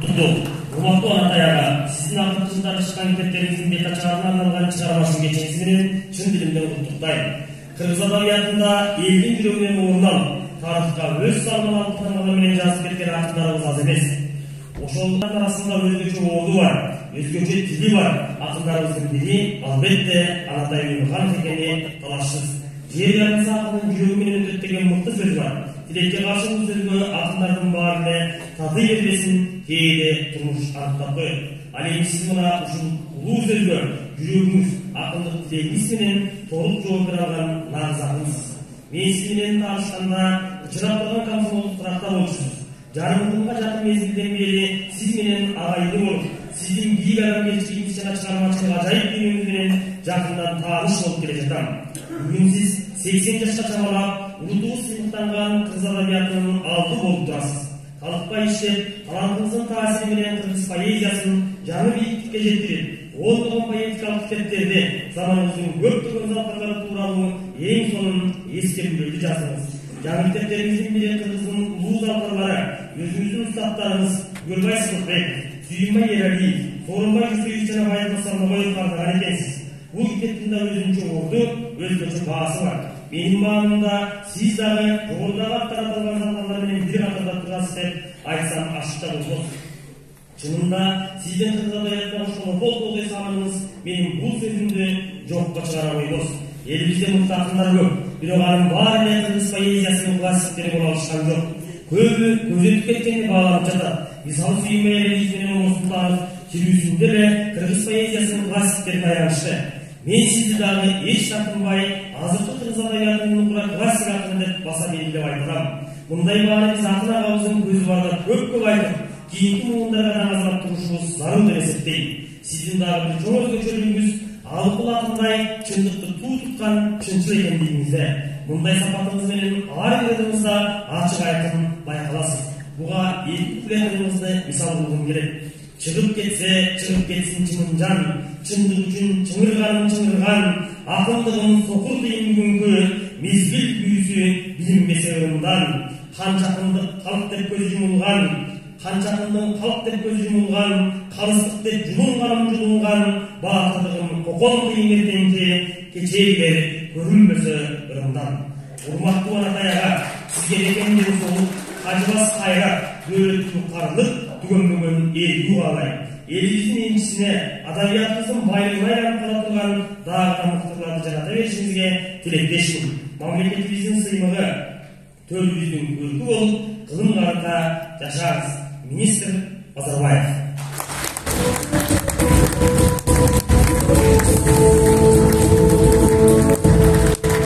Урматтуу Анатаяга, сиздин акыркы жылдары чыккан китептериңиздин бета чыгарына арналган чыгармачыл кечеңиз менен чын дилимден куттуктайм. Кыргыз адабиятында элдин жүрөгүнөн орун алып, тарыхка өз салымын алып менен жазып кеткен акындарыбыз аз эмес. Ошолордун арасында өзгөчө орду бар, өзгөчө тили бар акындарыбыздын бири албетте Анатай Мыймылханов экени талашсыз. Жер жарымса акынын жүрөгү менен өтөт деген мыкты сөз бар. Тилекке каршы бул сөзгө акындардын баары эле таты бербесин кээде турмуш аныктап коет. Ал эми сиз мына ушул улуу сөзгө жүрөгүңүз, акындык тилегиңиз менен толук жооп бере алган нагыз акынсыз. Мен сиз менен таанышканда ычырап турган комсомолдук туракта болчусуз. Жарымдыгымга жакын мезгилден бери сиз менен агайын болуп, сиздин бийик адамгерчилигиңиз жана чыгармачылык ажайып дүйнөңүз менен жакындан тааныш болуп келе жатам. Бүгүн сиз 80 жашка чамалап, улутубуз сыймыктанган кыргыз адабиятынын алды болуп турасыз. Калыкпай иштеп, талантыңыздын таасири менен кыргыз поэзиясын жаңы бийиктикке жеткирип, ондогон поэтикалык китептерди заманыбыздын көптөгөн залкарлары тууралуу эң сонун эскертүүлөрдү жаздыңыз. Жаңы китептериңиздин бири кыргыздын улуу залкарлары, өзүңүздүн устаттарыңыз Гөлбай Сыдыкбеков, Сүйүнбай Эралиев, Сооронбай Жусуевич жана Байыркы Сарнабаев каардаган экенсиз. Бул китептин да өзүнчө орду, өзгөчө баасы бар. Менин маанымда сиз дагы жогорудагы аттар аталган залкарлар менен бир катарда турасыз деп айтсам ашыкча болбос. Чынында сиздин кыргыз адабиятына ошол бол саныңыз менин бул сөзүмдү жокко чыгара койбос. Элибизде мыкты акындар көп, бирок анын баары эле кыргыз поэзиясынын классиктери боло алышкан жок. Көбү көзөтүп кеткени бааланып жатат. Мисалы Сүйүнбай Эралиев менен Оңосултанов тирүүсүндө эле кыргыз поэзиясынын классиктерин аянышты. Мен сизди дагы эч тартынбай, азыркы кыргыз адабиятынын укура классик акыны деп баса белгилеп айтам. Мындай баары биз акын агабыздын көзү барда көп айтып, кийинки муундарга назарап турушубуз зарыл деп эсептейм. Сиздин дагы бир чоң өзгөчөлүгүңүз алып бул акындай чындыкты туу туткан чынчыл экендигиңизде. Мындай сапатыңыз менен ар бир ырыңызда ачык айкын байкаласыз. Буга эки куплетиңизди мисал кылгым келет. Чыгып кетсин чымынжан, чындык үчүн чыңырган, акындыгын сокур дейм бүгүнкү, мезгил күйүүсү билинбесе ырымдан. Канчакындык калк деп көзү жумулган, канчакындын калк деп көзү жумулган, карыстык деп жулунган, баатырдыгын кокон кыйын эртеңки, кечейлер көрүнбөсө ырымдан. Урматтуу Анатаяга, сизге бекемден соолук, кажыбас кайрат, дөөлөттүү карлык, түгөнмөгөн элүү каалайм. Элибиздин энчисине, адабиятыбыздын байлыгына айланып кала турган дагы да мыктыларды жарата беришиңизге тилектешмин. Мамлекетибиздин сыймыгы, төрүбүздүн көркү болуп, кылым карата жашаңыз. Министр Базарбаев.